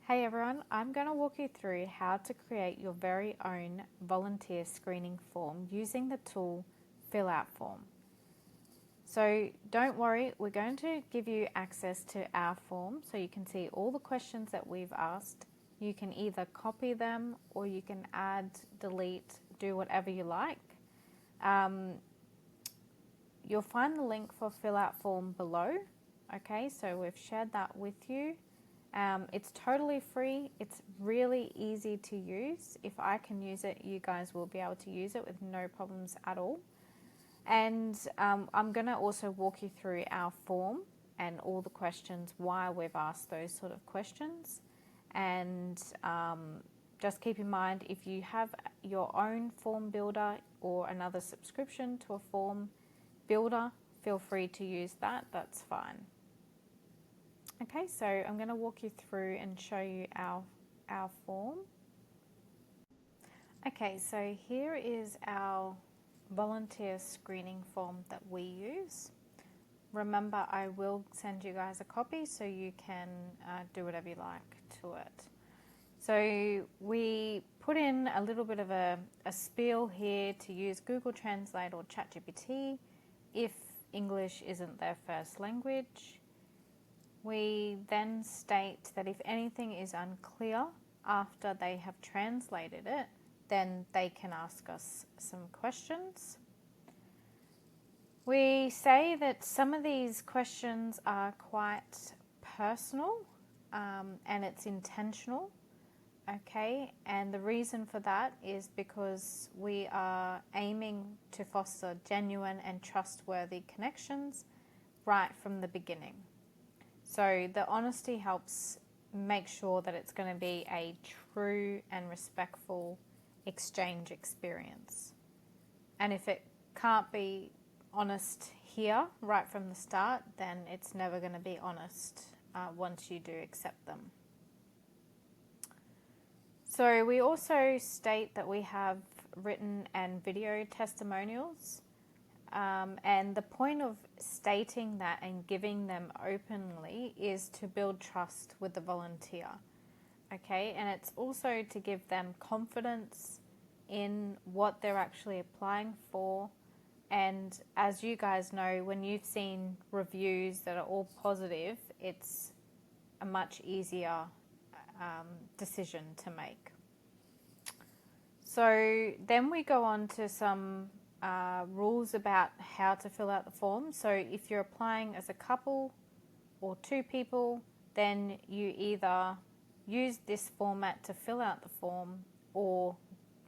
Hey everyone, I'm going to walk you through how to create your very own volunteer screening form using the tool Fillout Form. So don't worry, we're going to give you access to our form so you can see all the questions that we've asked. You can either copy them or you can add, delete, do whatever you like. You'll find the link for Fillout Form below. Okay, so we've shared that with you. It's totally free. It's really easy to use. If I can use it, you guys will be able to use it with no problems at all. And I'm going to also walk you through our form and all the questions, why we've asked those sort of questions. And just keep in mind, if you have your own form builder or another subscription to a form builder, feel free to use that. That's fine. Okay, so I'm going to walk you through and show you our form. Okay, so here is our volunteer screening form that we use. Remember, I will send you guys a copy so you can do whatever you like to it. So we put in a little bit of a spiel here to use Google Translate or ChatGPT if English isn't their first language. We then state that if anything is unclear after they have translated it, then they can ask us some questions. We say that some of these questions are quite personal and it's intentional, okay? And the reason for that is because we are aiming to foster genuine and trustworthy connections right from the beginning. So the honesty helps make sure that it's going to be a true and respectful exchange experience. And if it can't be honest here right from the start, then it's never going to be honest once you do accept them. So we also state that we have written and video testimonials. And the point of stating that and giving them openly is to build trust with the volunteer, okay? And it's also to give them confidence in what they're actually applying for. And as you guys know, when you've seen reviews that are all positive, it's a much easier decision to make. So then we go on to some rules about how to fill out the form. So if you're applying as a couple or two people, then you either use this format to fill out the form or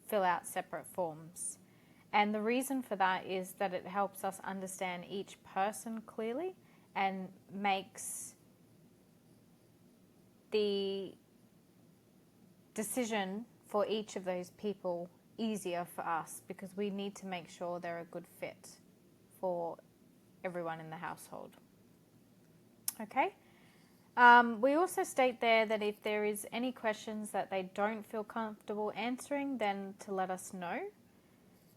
fill out separate forms. And the reason for that is that it helps us understand each person clearly and makes the decision for each of those people easier for us, because we need to make sure they're a good fit for everyone in the household. Okay. We also state there that if there is any questions that they don't feel comfortable answering, then to let us know.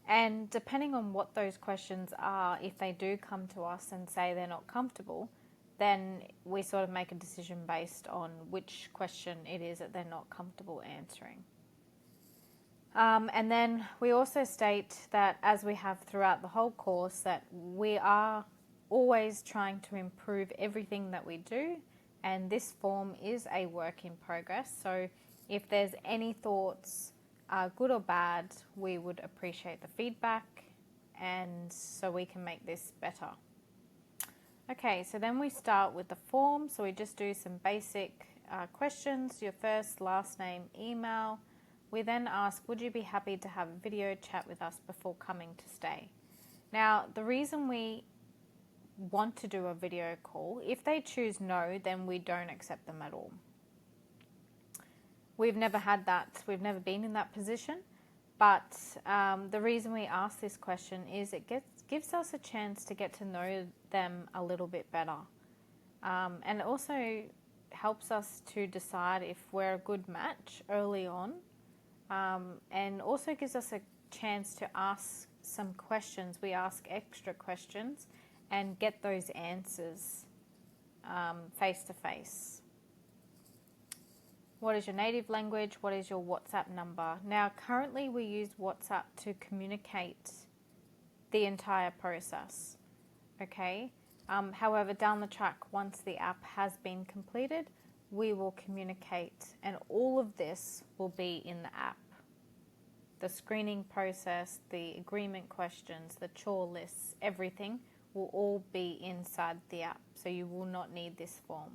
And depending on what those questions are, if they do come to us and say they're not comfortable, then we sort of make a decision based on which question it is that they're not comfortable answering. And then we also state that, as we have throughout the whole course, that we are always trying to improve everything that we do, and this form is a work in progress. So if there's any thoughts, good or bad, we would appreciate the feedback, and so we can make this better. Okay, so then we start with the form. So we just do some basic questions, your first, last name, email. We then ask, would you be happy to have a video chat with us before coming to stay? Now, the reason we want to do a video call, if they choose no, then we don't accept them at all. We've never had that. We've never been in that position. But the reason we ask this question is it gives us a chance to get to know them a little bit better. And it also helps us to decide if we're a good match early on. And also gives us a chance to ask some questions. We ask extra questions and get those answers face to face. What is your native language? What is your WhatsApp number? Now, currently we use WhatsApp to communicate the entire process, okay? However, down the track, once the app has been completed, we will communicate, and all of this will be in the app. The screening process, the agreement questions, the chore lists, everything will all be inside the app, so you will not need this form.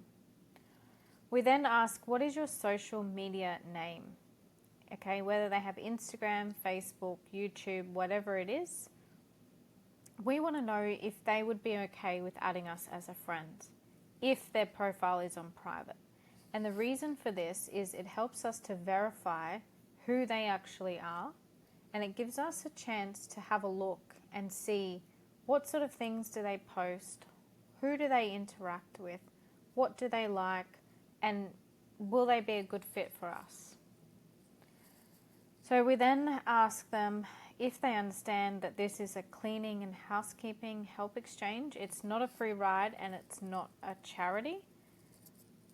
We then ask, what is your social media name? Okay, whether they have Instagram, Facebook, YouTube, whatever it is, we want to know if they would be okay with adding us as a friend, if their profile is on private. And the reason for this is it helps us to verify who they actually are, and it gives us a chance to have a look and see what sort of things do they post, who do they interact with, what do they like, and will they be a good fit for us? So we then ask them if they understand that this is a cleaning and housekeeping help exchange. It's not a free ride and it's not a charity.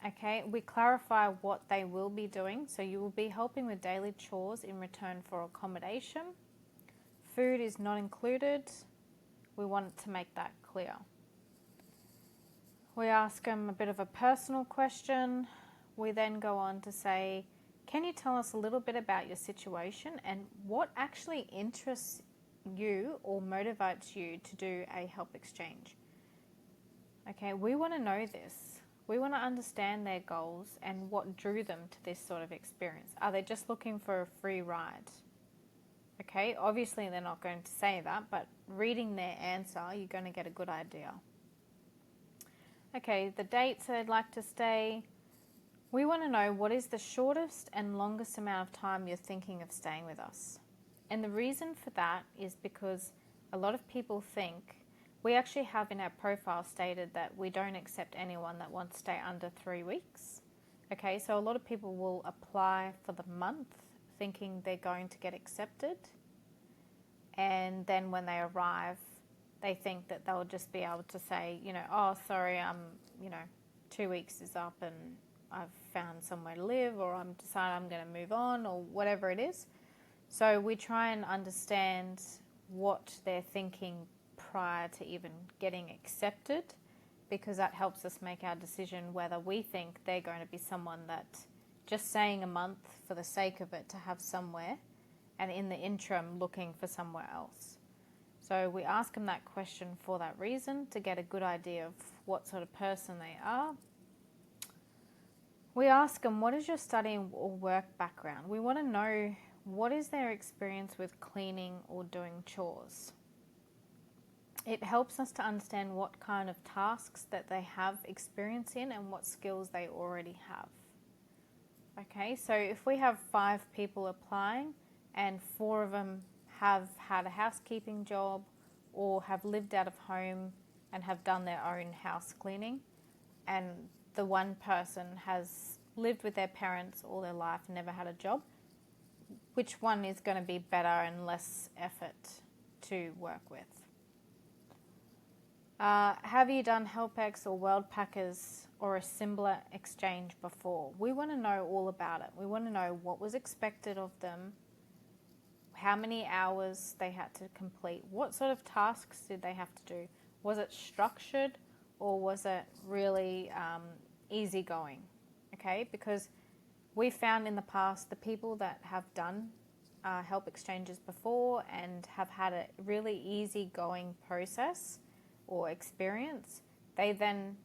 Okay, we clarify what they will be doing. So you will be helping with daily chores in return for accommodation. Food is not included. We want to make that clear. We ask them a bit of a personal question. We then go on to say, can you tell us a little bit about your situation and what actually interests you or motivates you to do a help exchange? Okay, we want to know this. We want to understand their goals and what drew them to this sort of experience. Are they just looking for a free ride? Okay, obviously they're not going to say that, but reading their answer, you're going to get a good idea. Okay, the dates they'd like to stay. We want to know what is the shortest and longest amount of time you're thinking of staying with us. And the reason for that is because a lot of people think, we actually have in our profile stated that we don't accept anyone that wants to stay under 3 weeks. Okay, so a lot of people will apply for the month thinking they're going to get accepted. And then when they arrive, they think that they'll just be able to say, oh, sorry, 2 weeks is up and I've found somewhere to live, or I'm decided I'm going to move on, or whatever it is. So we try and understand what they're thinking prior to even getting accepted, because that helps us make our decision whether we think they're going to be someone that just staying a month for the sake of it to have somewhere, and in the interim looking for somewhere else. So we ask them that question for that reason, to get a good idea of what sort of person they are. We ask them, what is your study or work background? We want to know what is their experience with cleaning or doing chores. It helps us to understand what kind of tasks that they have experience in and what skills they already have. Okay, so if we have 5 people applying and 4 of them have had a housekeeping job or have lived out of home and have done their own house cleaning, and the one person has lived with their parents all their life and never had a job, which one is going to be better and less effort to work with? Have you done HelpX or World Packers or a similar exchange before? We want to know all about it. We want to know what was expected of them, how many hours they had to complete, what sort of tasks did they have to do? Was it structured or was it really easygoing? Okay, because we found in the past the people that have done help exchanges before and have had a really easygoing process or experience, they then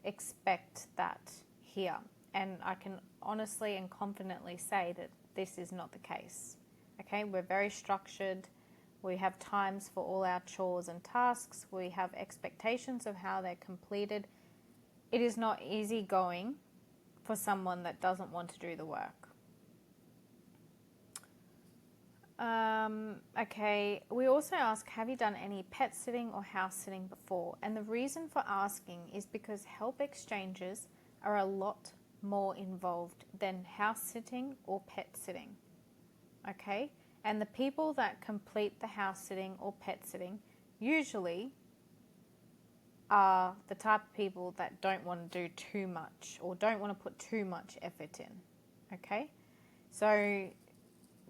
expect that here. And I can honestly and confidently say that this is not the case. Okay, we're very structured. We have times for all our chores and tasks. We have expectations of how they're completed. It is not easygoing for someone that doesn't want to do the work. Okay, we also ask, have you done any pet sitting or house sitting before? And the reason for asking is because help exchanges are a lot more involved than house sitting or pet sitting. Okay, and the people that complete the house sitting or pet sitting usually are the type of people that don't want to do too much or don't want to put too much effort in. Okay, so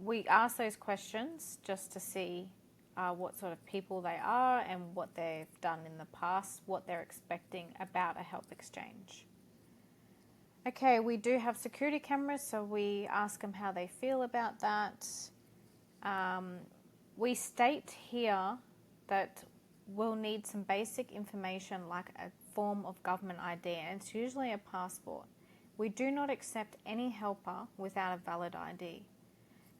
we ask those questions just to see what sort of people they are and what they've done in the past, what they're expecting about a help exchange. Okay, we do have security cameras, so we ask them how they feel about that. We state here that we'll need some basic information like a form of government ID, and it's usually a passport. We do not accept any helper without a valid ID.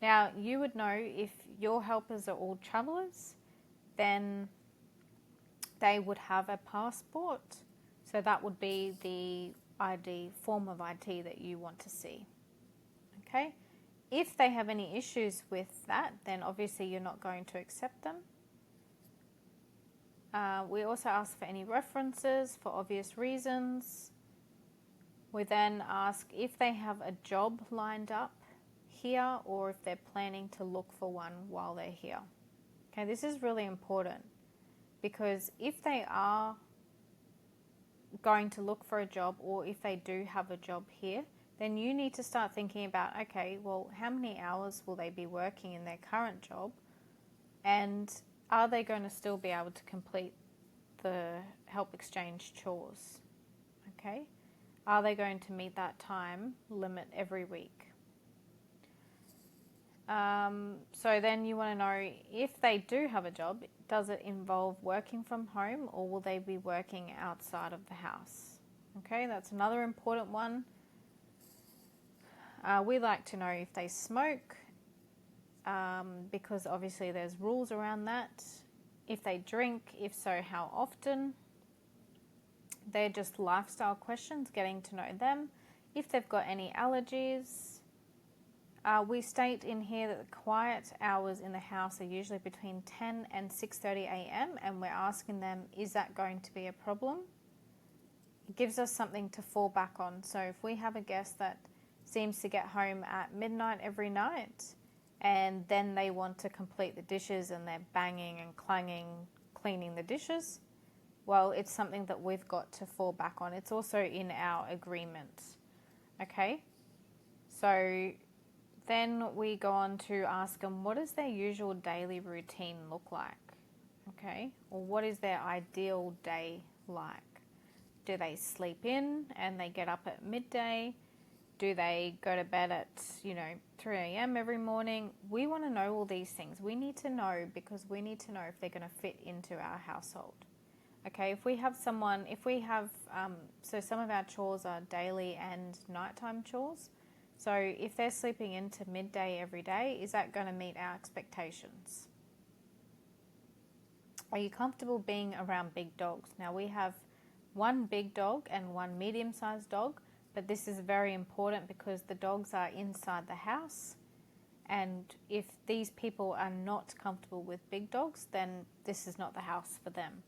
Now, you would know if your helpers are all travellers, then they would have a passport. So that would be the ID, form of ID that you want to see. Okay? If they have any issues with that, then obviously you're not going to accept them. We also ask for any references for obvious reasons. We then ask if they have a job lined up here or if they're planning to look for one while they're here. Okay, this is really important because if they are going to look for a job or if they do have a job here, then you need to start thinking about, okay, well, how many hours will they be working in their current job, and are they going to still be able to complete the help exchange chores? Okay, are they going to meet that time limit every week? So then you want to know if they do have a job, does it involve working from home or will they be working outside of the house? Okay, that's another important one. We like to know if they smoke, because obviously there's rules around that. If they drink, if so, how often? They're just lifestyle questions, getting to know them. If they've got any allergies. We state in here that the quiet hours in the house are usually between 10 and 6:30 a.m. and we're asking them, is that going to be a problem? It gives us something to fall back on. So if we have a guest that seems to get home at midnight every night and then they want to complete the dishes and they're banging and clanging, cleaning the dishes, well, it's something that we've got to fall back on. It's also in our agreement. Okay? So then we go on to ask them, what does their usual daily routine look like? Okay? Or what is their ideal day like? Do they sleep in and they get up at midday? Do they go to bed at, 3 a.m. every morning? We want to know all these things. We need to know because we need to know if they're going to fit into our household. Okay, if we have someone, so some of our chores are daily and nighttime chores. So if they're sleeping into midday every day, is that going to meet our expectations? Are you comfortable being around big dogs? Now we have one big dog and one medium-sized dog, but this is very important because the dogs are inside the house, and if these people are not comfortable with big dogs, then this is not the house for them.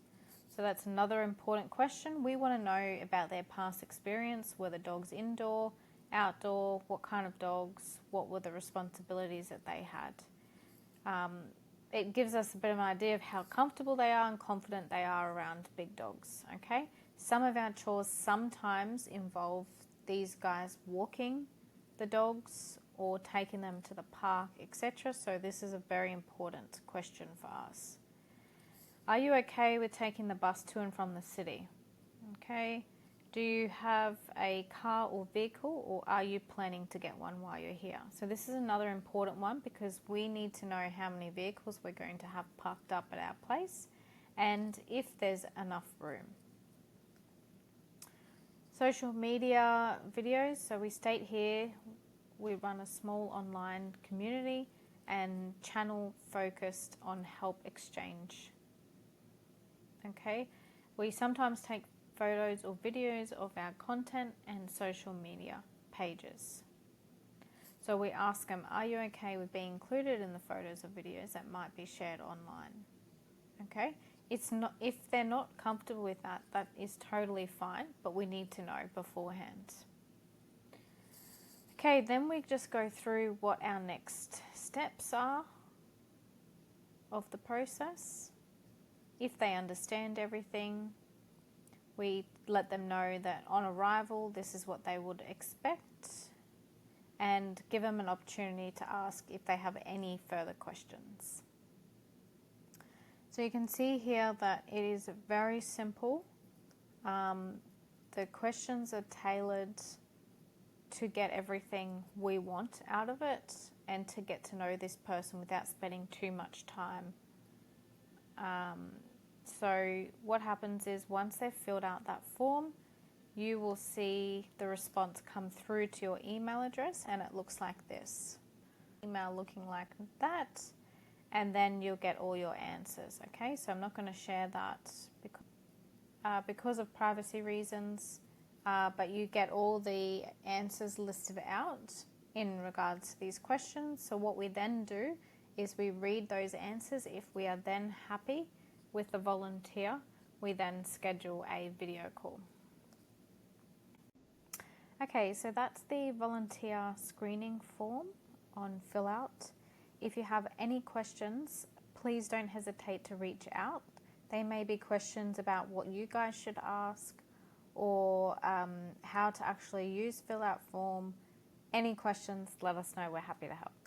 So that's another important question. We want to know about their past experience. Were the dogs indoor, outdoor, what kind of dogs, what were the responsibilities that they had. It gives us a bit of an idea of how comfortable they are and confident they are around big dogs. Okay, some of our chores sometimes involve these guys walking the dogs or taking them to the park, etc. So this is a very important question for us. Are you okay with taking the bus to and from the city? Okay. Do you have a car or vehicle, or are you planning to get one while you're here? So this is another important one because we need to know how many vehicles we're going to have parked up at our place and if there's enough room. Social media videos. So we state here we run a small online community and channel focused on help exchange. Okay. We sometimes take photos or videos of our content and social media pages. So we ask them, are you okay with being included in the photos or videos that might be shared online? Okay, it's not, if they're not comfortable with that, that is totally fine, but we need to know beforehand. Okay, then we just go through what our next steps are of the process. If they understand everything, we let them know that on arrival, this is what they would expect. and give them an opportunity to ask if they have any further questions. So you can see here that it is very simple. The questions are tailored to get everything we want out of it and to get to know this person without spending too much time. So what happens is once they've filled out that form, you will see the response come through to your email address, and it looks like this. Email looking like that, and then you'll get all your answers. Okay, so I'm not going to share that because of privacy reasons, but you get all the answers listed out in regards to these questions. So what we then do is we read those answers. If we are then happy with the volunteer, we then schedule a video call. Okay, so that's the volunteer screening form on Fillout. If you have any questions, please don't hesitate to reach out. They may be questions about what you guys should ask, or how to actually use Fillout Form. Any questions, let us know. We're happy to help.